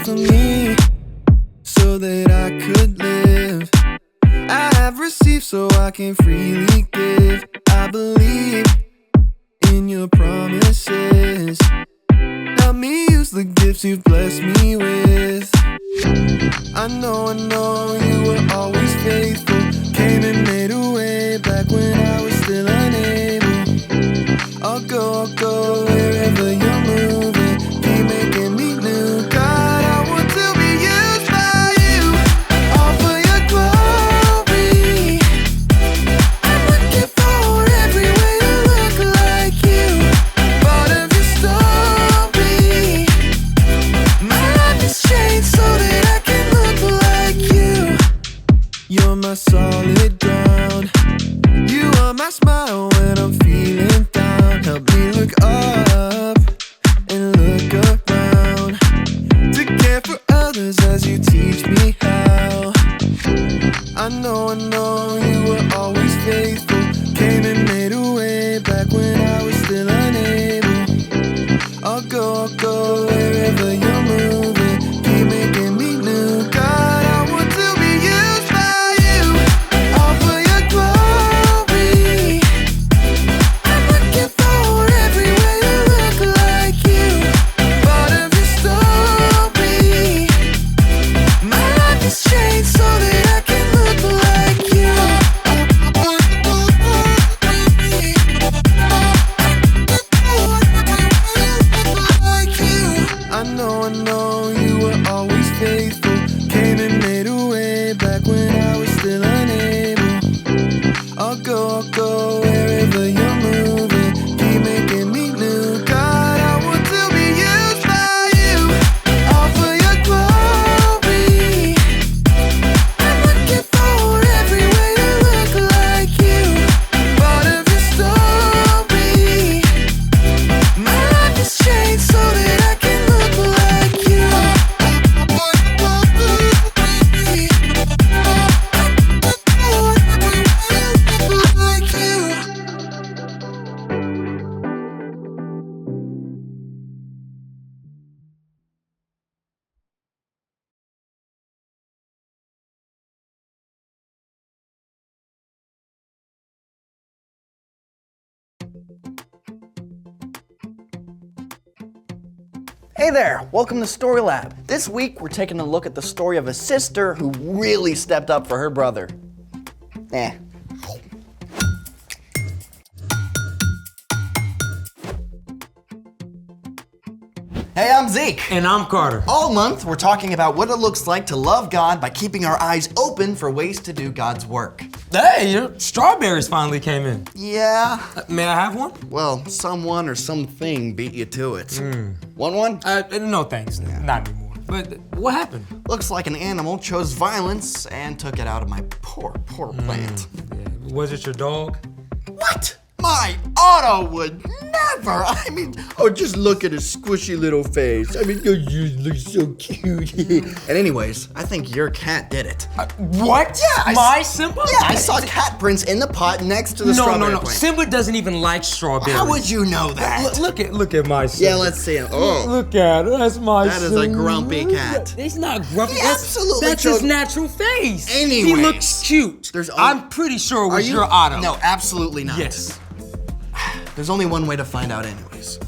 died for me so that I could live. I have received so I can freely give. I believe in your promises. Help me use the gifts you've blessed me with. I know you were always faithful. Came and made a way back when I was still unable. I'll go wherever you're moving. Keep making me new. God, I want to be used by you. All for your glory. I'm looking for every way to look like you. Part of your story. My life is changed so that I can look like you. You're my solid ground. You are my smile when I'm feeling down. Help me look up and look around, to care for others as you teach me how. I know you were always faithful. Came and made a way back when I was still unable. I'll go wherever you're moving. Keep making me new. God, I want to be used by you. All for your glory. I'm looking for every way to look like you. Part of your story. My life has changed so that I can look like you. I know you were always faithful. Came and made a way back when I was still unable. I'll go wherever you're moving. Keep making me new. God, I want to be used by you. All for your glory. I'm looking for every way to look like you. Part of your story. My life has changed so that I can look like you. Like you. Hey there, welcome to Story Lab. This week we're taking a look at the story of a sister who really stepped up for her brother. Hey, I'm Zeke. And I'm Carter. All month we're talking about what it looks like to love God by keeping our eyes open for ways to do God's work. Hey, your strawberries finally came in. Yeah, May I have one? well, someone or something beat you to it. Want one? No thanks, not anymore. But what happened? Looks like an animal chose violence and took it out of my poor plant. Yeah, was it your dog? What? My Otto would never. I mean, oh, just look at his squishy little face. I mean, you look so cute. And anyways, I think your cat did it. What? Yeah, My Simba? Yeah, I saw cat prints in the pot next to the strawberry No. plant. Simba doesn't even like strawberries. How would you know that? Look at my Simba. Yeah, let's see him. Oh, Look at it. That's my that is a grumpy cat. He's not grumpy. He absolutely That's chose- his natural face. He Anyways, looks cute. I'm pretty sure it was your Otto. No, absolutely not. Yes. There's only one way to find out anyways.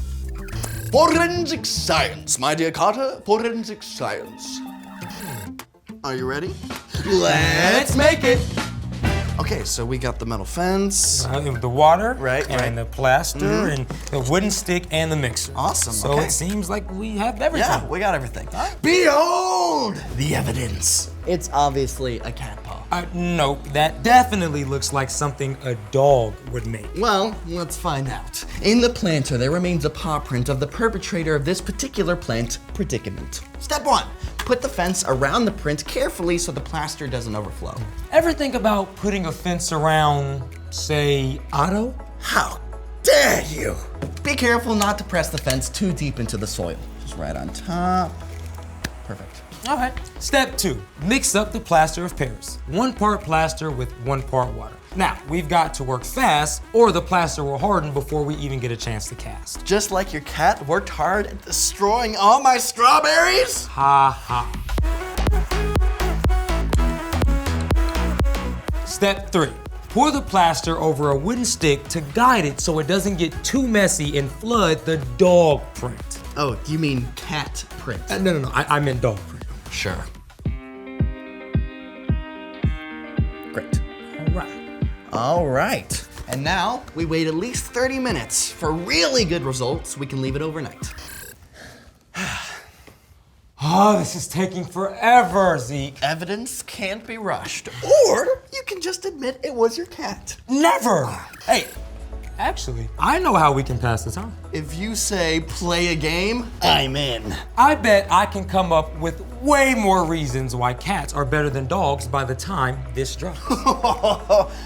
Forensic science, my dear Carter. Forensic science. Are you ready? Let's make it. Okay, so we got the metal fence. The water, Right, and right. the plaster, and the wooden stick, and the mixer. Awesome, So okay. it seems like we have everything. Yeah, we got everything. Behold the evidence. It's obviously a cat paw. Nope, that definitely looks like something a dog would make. Well, let's find out. In the planter, there remains a paw print of the perpetrator of this particular plant predicament. Step 1. Put the fence around the print carefully so the plaster doesn't overflow. Ever think about putting a fence around, say, Otto? How dare you! Be careful not to press the fence too deep into the soil. Just right on top. Perfect. All right. Step 2, mix up the plaster of Paris. 1 part plaster with 1 part water. Now, we've got to work fast or the plaster will harden before we even get a chance to cast. Just like your cat worked hard at destroying all my strawberries? Ha ha. Step 3. Pour the plaster over a wooden stick to guide it so it doesn't get too messy and flood the dog print. Oh, you mean cat print? No, I meant dog print. Sure. Great. All right. All right. And now we wait at least 30 minutes. For really good results, we can leave it overnight. Oh, this is taking forever, Zeke. Evidence can't be rushed. Or you can just admit it was your cat. Never. Hey, actually, I know how we can pass the time. If you say play a game, I'm in. I bet I can come up with way more reasons why cats are better than dogs by the time this drops.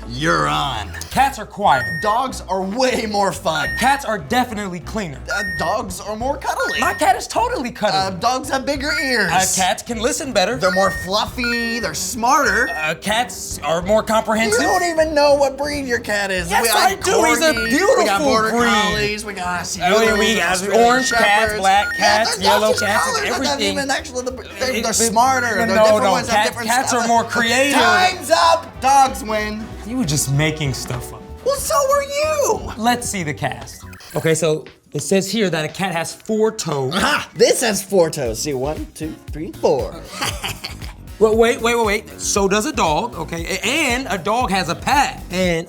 You're on. Cats are quieter. Dogs are way more fun. Cats are definitely cleaner. Dogs are more cuddly. My cat is totally cuddly. Dogs have bigger ears. Cats can listen better. They're more fluffy, they're smarter. Cats are more You comprehensive. don't even know what breed your cat is. Yes, we I got do. He's a corgis, beautiful We got border breed. collies, we got We Australian got orange cats, shepherds. black cats, they're yellow just cats, colors. and That doesn't everything. even actually, they're smarter. They're No, different no, ones have different cats stuff. are more creative. Time's up. Dogs win. You were just making stuff up. Well, so were you. Let's see the cast. Okay, so it says here that a cat has 4 toes. Aha! This has 4 toes. See, 1, 2, 3, 4. Well, wait. So does a dog, okay? And a dog has a pad. And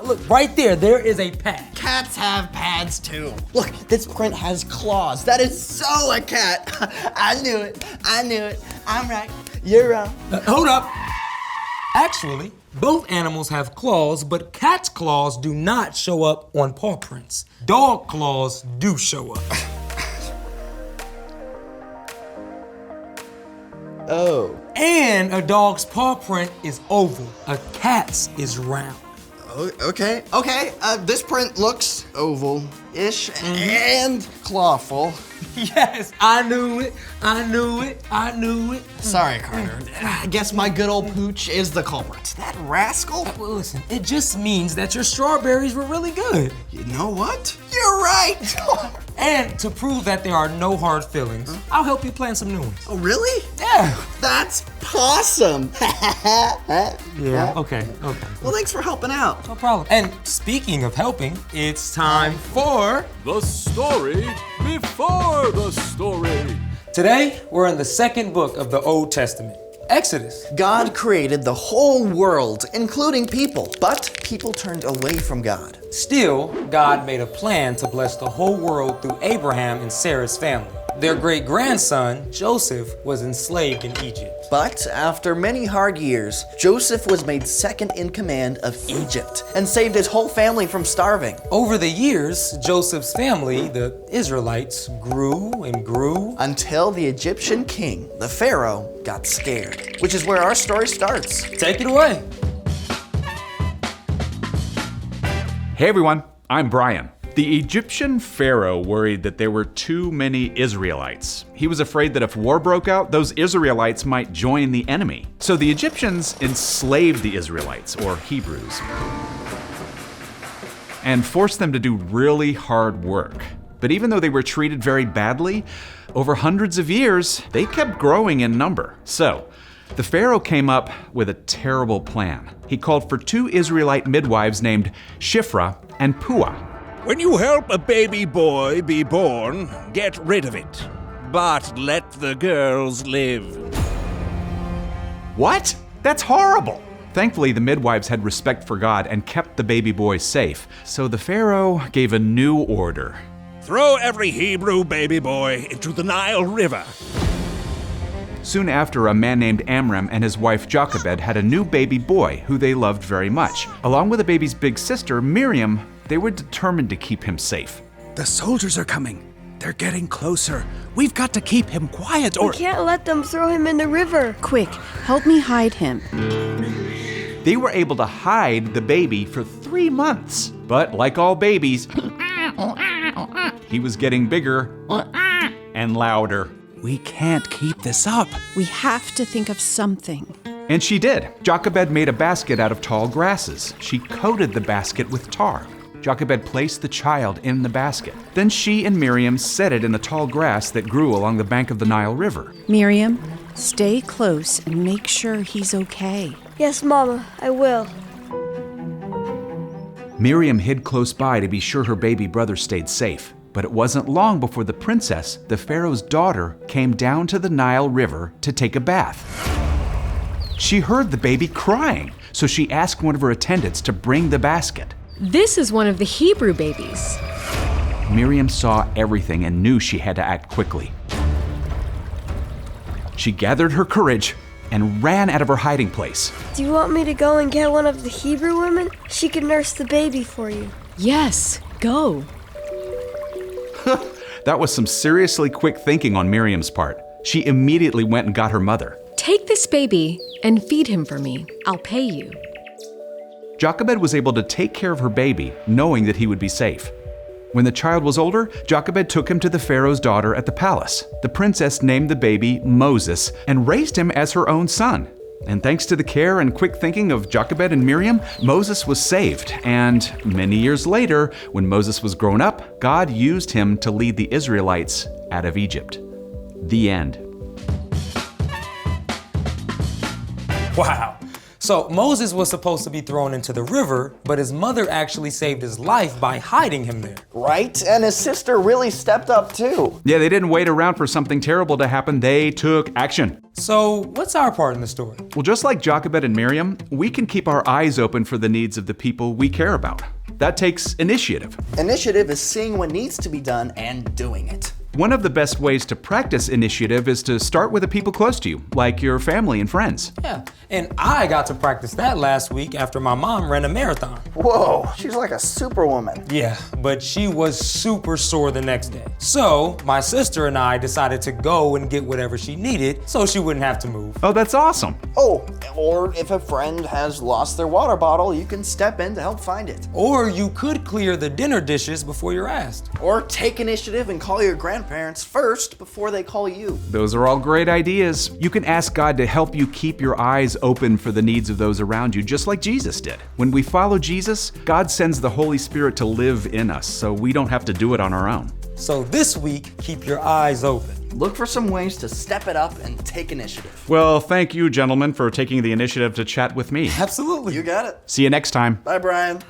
look, right there is a pad. Cats have pads too. Look, this print has claws. That is so a cat. I knew it. I'm right. You're wrong. Hold up. Actually, both animals have claws, but cat's claws do not show up on paw prints. Dog claws do show up. Oh. And a dog's paw print is oval. A cat's is round. Okay. This print looks oval-ish and clawful. Yes, I knew it. Sorry, Carter. I guess my good old pooch is the culprit. That rascal? Well, listen, it just means that your strawberries were really good. You know what? You're right. And to prove that there are no hard feelings, I'll help you plan some new ones. Oh, really? Yeah. That's possum. Yeah, okay. Well, thanks for helping out. No problem. And speaking of helping, it's time for... The story before the story. Today, we're in the second book of the Old Testament, Exodus. God created the whole world, including people, but people turned away from God. Still, God made a plan to bless the whole world through Abraham and Sarah's family. Their great-grandson, Joseph, was enslaved in Egypt. But after many hard years, Joseph was made second in command of Egypt and saved his whole family from starving. Over the years, Joseph's family, the Israelites, grew and grew. Until the Egyptian king, the Pharaoh, got scared, which is where our story starts. Take it away. Hey everyone, I'm Brian. The Egyptian pharaoh worried that there were too many Israelites. He was afraid that if war broke out, those Israelites might join the enemy. So the Egyptians enslaved the Israelites, or Hebrews, and forced them to do really hard work. But even though they were treated very badly, over hundreds of years, they kept growing in number. So, the Pharaoh came up with a terrible plan. He called for 2 Israelite midwives named Shiphrah and Puah. When you help a baby boy be born, get rid of it. But let the girls live. What? That's horrible! Thankfully, the midwives had respect for God and kept the baby boy safe. So the Pharaoh gave a new order. Throw every Hebrew baby boy into the Nile River. Soon after, a man named Amram and his wife Jochebed had a new baby boy who they loved very much. Along with the baby's big sister, Miriam, they were determined to keep him safe. The soldiers are coming. They're getting closer. We've got to keep him quiet or... We can't let them throw him in the river. Quick, help me hide him. They were able to hide the baby for 3 months. But like all babies, he was getting bigger and louder. We can't keep this up. We have to think of something. And she did. Jochebed made a basket out of tall grasses. She coated the basket with tar. Jochebed placed the child in the basket. Then she and Miriam set it in the tall grass that grew along the bank of the Nile River. Miriam, stay close and make sure he's okay. Yes, Mama, I will. Miriam hid close by to be sure her baby brother stayed safe. But it wasn't long before the princess, the Pharaoh's daughter, came down to the Nile River to take a bath. She heard the baby crying, so she asked one of her attendants to bring the basket. This is one of the Hebrew babies. Miriam saw everything and knew she had to act quickly. She gathered her courage and ran out of her hiding place. Do you want me to go and get one of the Hebrew women? She can nurse the baby for you. Yes, go. That was some seriously quick thinking on Miriam's part. She immediately went and got her mother. Take this baby and feed him for me. I'll pay you. Jochebed was able to take care of her baby, knowing that he would be safe. When the child was older, Jochebed took him to the Pharaoh's daughter at the palace. The princess named the baby Moses and raised him as her own son. And thanks to the care and quick thinking of Jochebed and Miriam, Moses was saved. And many years later, when Moses was grown up, God used him to lead the Israelites out of Egypt. The end. Wow. So Moses was supposed to be thrown into the river, but his mother actually saved his life by hiding him there. Right? And his sister really stepped up too. Yeah, they didn't wait around for something terrible to happen. They took action. So what's our part in the story? Well, just like Jochebed and Miriam, we can keep our eyes open for the needs of the people we care about. That takes initiative. Initiative is seeing what needs to be done and doing it. One of the best ways to practice initiative is to start with the people close to you, like your family and friends. Yeah, and I got to practice that last week after my mom ran a marathon. Whoa, she's like a superwoman. Yeah, but she was super sore the next day. So my sister and I decided to go and get whatever she needed so she wouldn't have to move. Oh, that's awesome. Oh, or if a friend has lost their water bottle, you can step in to help find it. Or you could clear the dinner dishes before you're asked. Or take initiative and call your grandparents first before they call you. Those are all great ideas. You can ask God to help you keep your eyes open for the needs of those around you, just like Jesus did. When we follow Jesus, God sends the Holy Spirit to live in us, so we don't have to do it on our own. So this week, keep your eyes open. Look for some ways to step it up and take initiative. Well, thank you, gentlemen, for taking the initiative to chat with me. Absolutely. You got it. See you next time. Bye, Brian.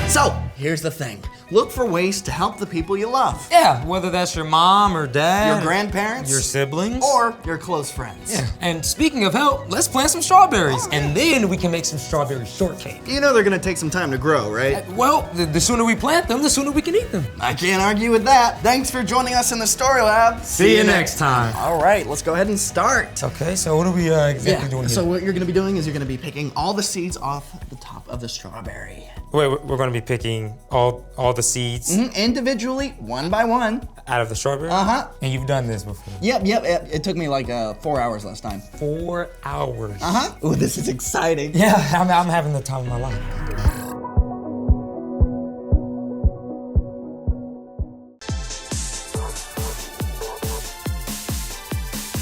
So, here's the thing. Look for ways to help the people you love. Yeah, whether that's your mom or dad, Your grandparents. your siblings, Or your close friends. yeah. And speaking of help, let's plant some strawberries, and then we can make some strawberry shortcake. You know they're gonna take some time to grow, right? Well, the sooner we plant them, the sooner we can eat them. I can't argue with that. Thanks for joining us in the Story Lab. See you next time. All right, let's go ahead and start. Okay, so what are we exactly doing here? So what you're gonna be doing is you're gonna be picking all the seeds off the top of the strawberry. Wait, we're gonna be picking all the seeds Individually, one by one. out of the strawberry? Uh-huh. And you've done this before? Yep. It took me like 4 hours last time. 4 hours. Ooh, this is exciting. Yeah, I'm having the time of my life.